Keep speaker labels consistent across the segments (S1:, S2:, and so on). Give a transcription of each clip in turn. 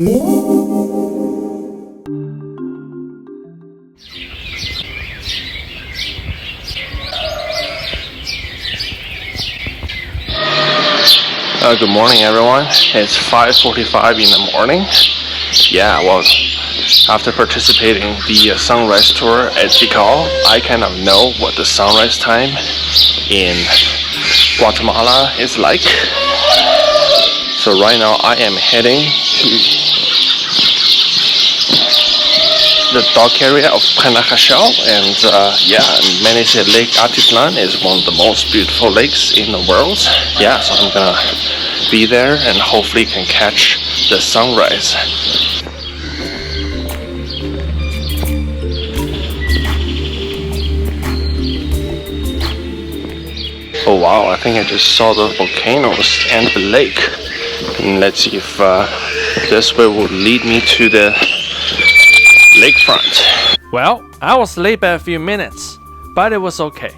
S1: Good morning, everyone. It's 5:45 in the morning. Yeah, well, after participating in the sunrise tour at Tikal, I kind of know what the sunrise time in Guatemala is like. So right now I am heading to the dock area of Panajachel, and many say Lake Atitlan is one of the most beautiful lakes in the world. Yeah, so I'm gonna be there and hopefully can catch the sunrise. Oh wow, I think I just saw the volcanoes and the lake. And let's see if this way will lead me to the lakefront.
S2: Well, I was late by a few minutes, but it was okay,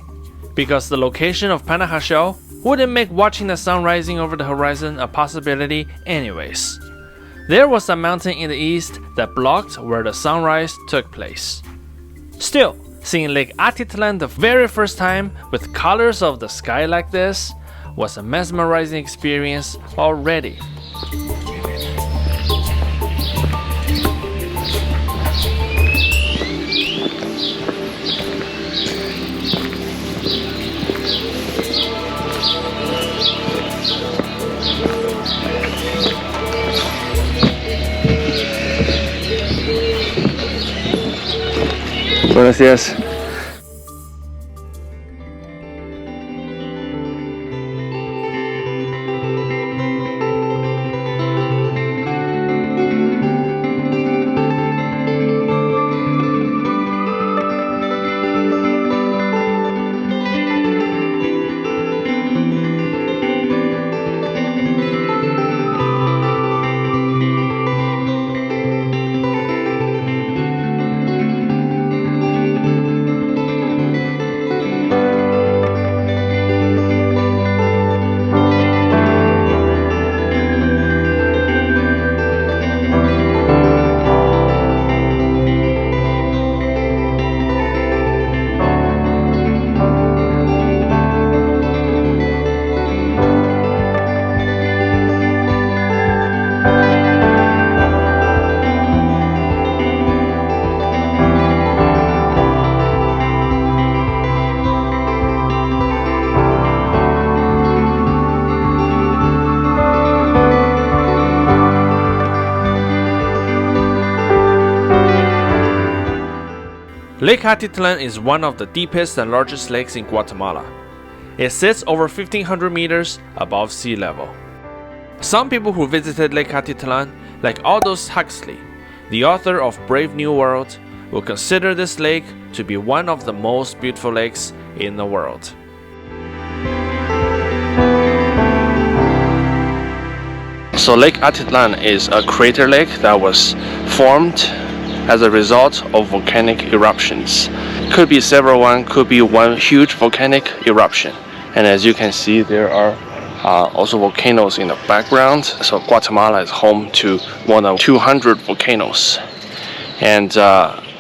S2: because the location of Panajachel wouldn't make watching the sun rising over the horizon a possibility anyways. There was a mountain in the east that blocked where the sunrise took place. Still, seeing Lake Atitlan the very first time with colors of the sky like this was a mesmerizing experience already.
S1: Buenos días.
S2: Lake Atitlan is one of the deepest and largest lakes in Guatemala. It sits over 1,500 meters above sea level. Some people who visited Lake Atitlan, like Aldous Huxley, the author of Brave New World, will consider this lake to be one of the most beautiful lakes in the world.
S1: So Lake Atitlan is a crater lake that was formed as a result of volcanic eruptions. Could be several one, could be one huge volcanic eruption. And as you can see, there are also volcanoes in the background. So Guatemala is home to more than 200 volcanoes. And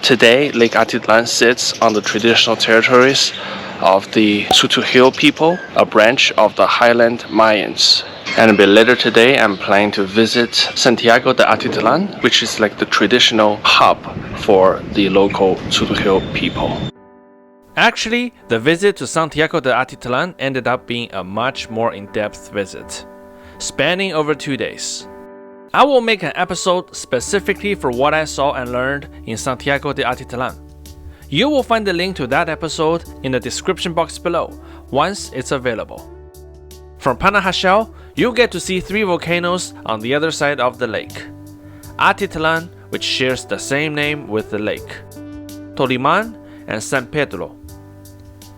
S1: today, Lake Atitlan sits on the traditional territories of the Tz'utujil people, a branch of the Highland Mayans. And a bit later today, I'm planning to visit Santiago de Atitlan, which is like the traditional hub for the local Tz'utujil people.
S2: Actually, the visit to Santiago de Atitlan ended up being a much more in-depth visit, spanning over 2 days. I will make an episode specifically for what I saw and learned in Santiago de Atitlan. You will find the link to that episode in the description box below once it's available. From Panajachel, you'll get to see 3 volcanoes on the other side of the lake. Atitlan, which shares the same name with the lake, Toliman, and San Pedro.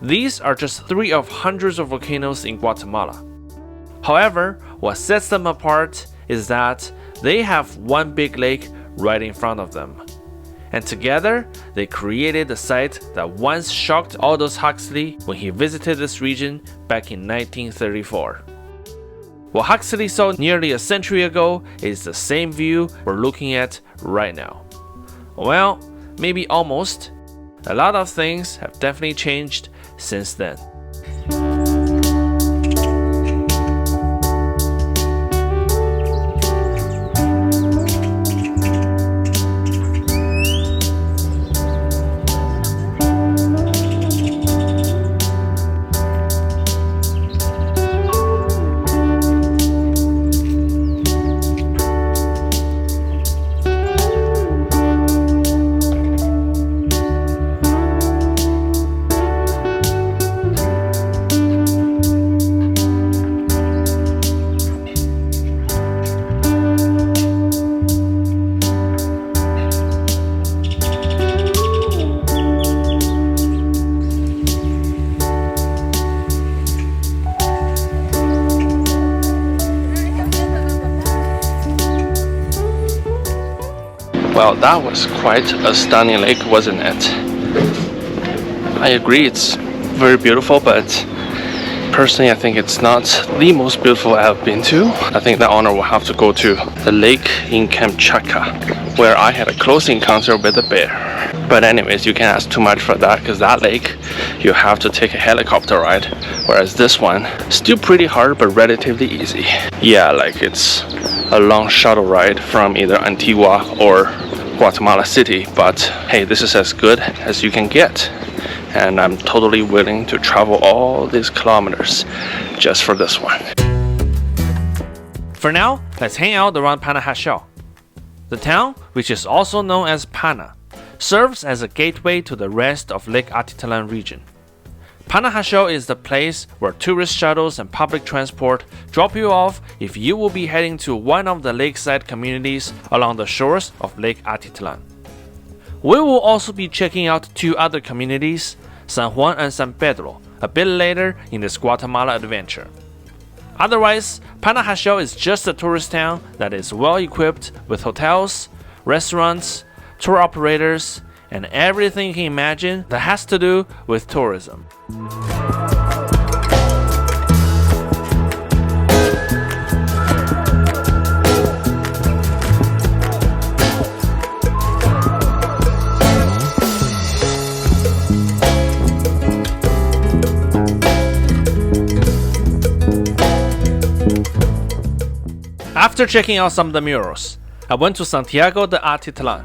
S2: These are just 3 of hundreds of volcanoes in Guatemala. However, what sets them apart is that they have one big lake right in front of them. And together, they created the site that once shocked Aldous Huxley when he visited this region back in 1934. what Huxley saw nearly a century ago is the same view we're looking at right now. Well, maybe almost. A lot of things have definitely changed since then.
S1: Well, that was quite a stunning lake, wasn't it? I agree, it's very beautiful, but personally I think it's not the most beautiful I've been to. I think the honor will have to go to the lake in Kamchatka, where I had a close encounter with a bear. But anyways, you can't ask too much for that, because that lake you have to take a helicopter ride, whereas this one still pretty hard but relatively easy. Yeah, like it's a long shuttle ride from either Antigua or Guatemala City, but hey, this is as good as you can get, and I'm totally willing to travel all these kilometers just for this one.
S2: For now, let's hang out around Panajachel. The town, which is also known as Pana, serves as a gateway to the rest of Lake Atitlan region. Panajachel is the place where tourist shuttles and public transport drop you off if you will be heading to one of the lakeside communities along the shores of Lake Atitlan. We will also be checking out two other communities, San Juan and San Pedro, a bit later in this Guatemala adventure. Otherwise, Panajachel is just a tourist town that is well equipped with hotels, restaurants, tour operators, and everything you can imagine that has to do with tourism. After checking out some of the murals, I went to Santiago de Atitlan,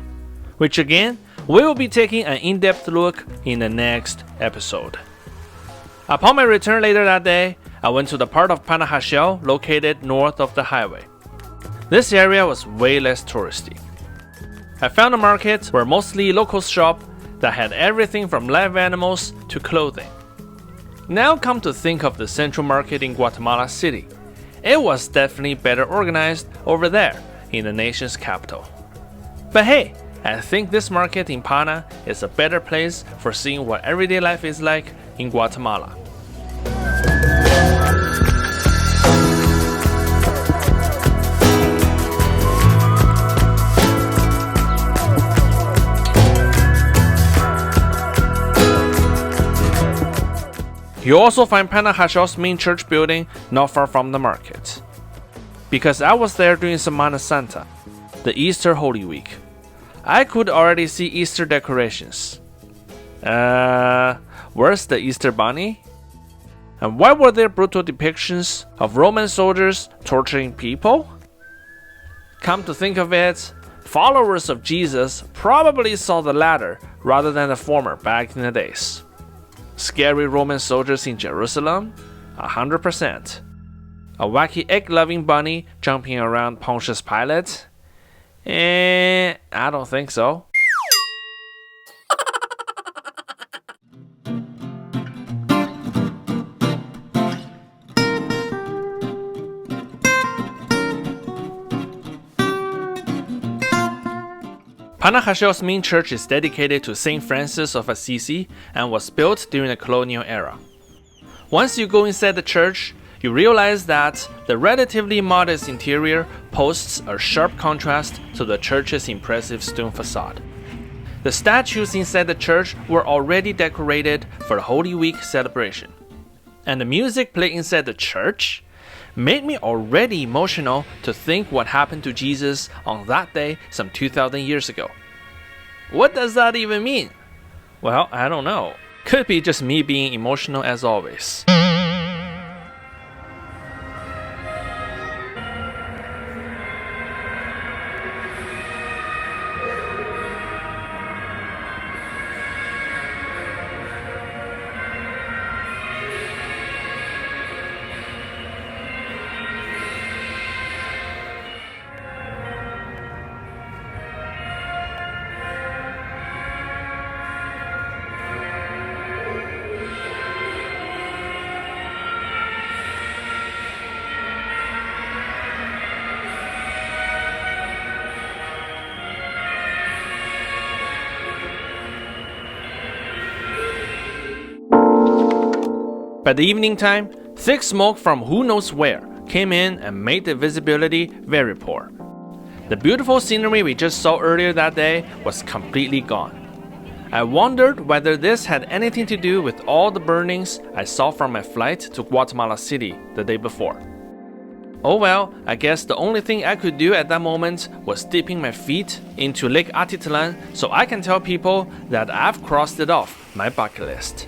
S2: which again, we will be taking an in-depth look in the next episode. Upon my return later that day, I went to the part of Panajachel located north of the highway. This area was way less touristy. I found a market where mostly locals shop that had everything from live animals to clothing. Now come to think of the central market in Guatemala City, it was definitely better organized over there in the nation's capital. But hey, I think this market in Pana is a better place for seeing what everyday life is like in Guatemala. You also find Panajachel's main church building not far from the market. Because I was there during Semana Santa, the Easter Holy Week, I could already see Easter decorations. Where's the Easter Bunny? And why were there brutal depictions of Roman soldiers torturing people? Come to think of it, followers of Jesus probably saw the latter rather than the former back in the days. Scary Roman soldiers in Jerusalem? 100%. A wacky egg-loving bunny jumping around Pontius Pilate? I don't think so. Panajachel's main church is dedicated to Saint Francis of Assisi and was built during the colonial era. Once you go inside the church, you realize that the relatively modest interior posts a sharp contrast to the church's impressive stone facade. The statues inside the church were already decorated for the Holy Week celebration. And the music played inside the church? made me already emotional to think what happened to Jesus on that day some 2,000 years ago. What does that even mean? Well, I don't know. Could be just me being emotional as always. By the evening time, thick smoke from who knows where came in and made the visibility very poor. The beautiful scenery we just saw earlier that day was completely gone. I wondered whether this had anything to do with all the burnings I saw from my flight to Guatemala City the day before. Oh well, I guess the only thing I could do at that moment was dipping my feet into Lake Atitlan so I can tell people that I've crossed it off my bucket list.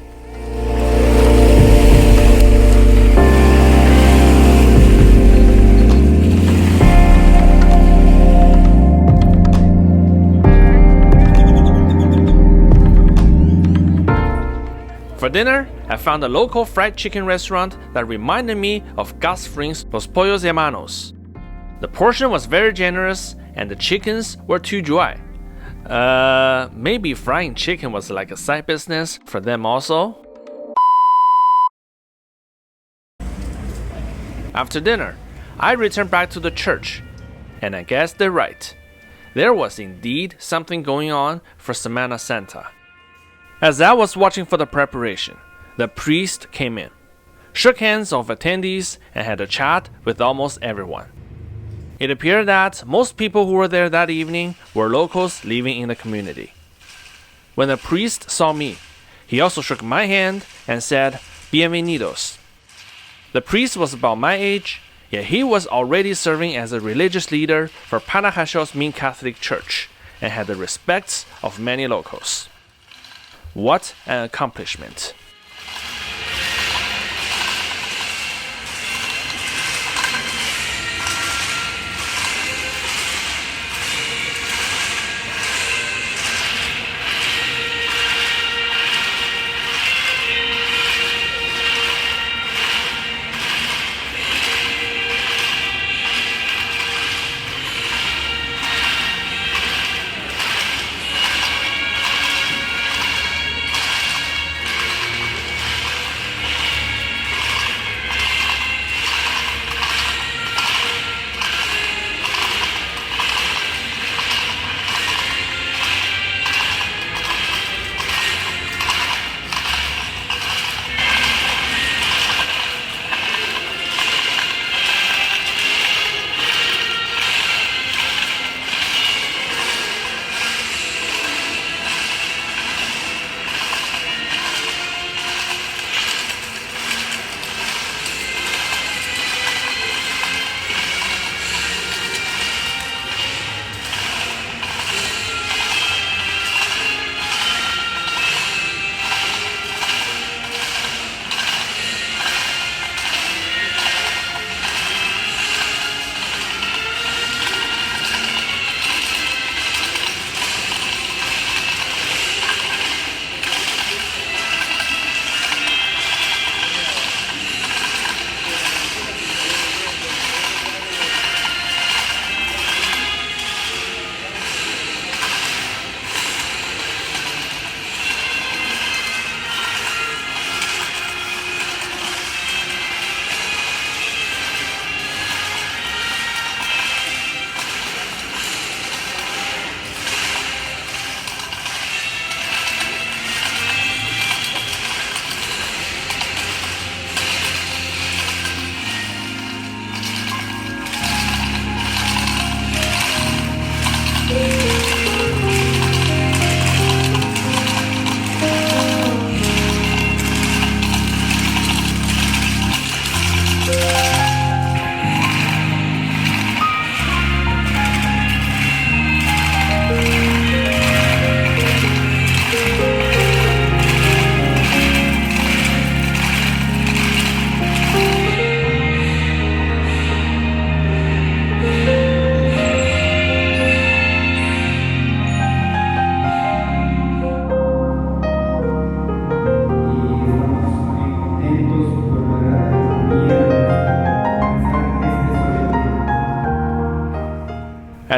S2: For dinner, I found a local fried chicken restaurant that reminded me of Gus Fring's Los Pollos Hermanos. The portion was very generous and the chickens were too dry. Maybe frying chicken was like a side business for them also. After dinner, I returned back to the church, and I guess they're right. There was indeed something going on for Semana Santa. As I was watching for the preparation, the priest came in, shook hands of attendees, and had a chat with almost everyone. It appeared that most people who were there that evening were locals living in the community. When the priest saw me, he also shook my hand and said, "Bienvenidos." The priest was about my age, yet he was already serving as a religious leader for Panajachel's main Catholic Church and had the respects of many locals. What an accomplishment!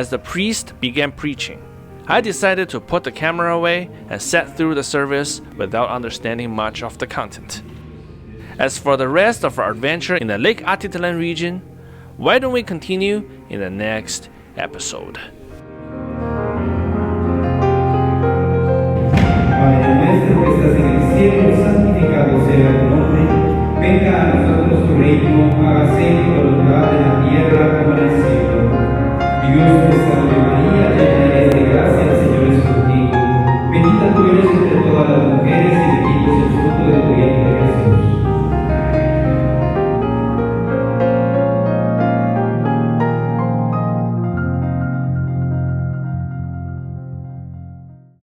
S2: As the priest began preaching, I decided to put the camera away and sat through the service without understanding much of the content. As for the rest of our adventure in the Lake Atitlan region, why don't we continue in the next episode?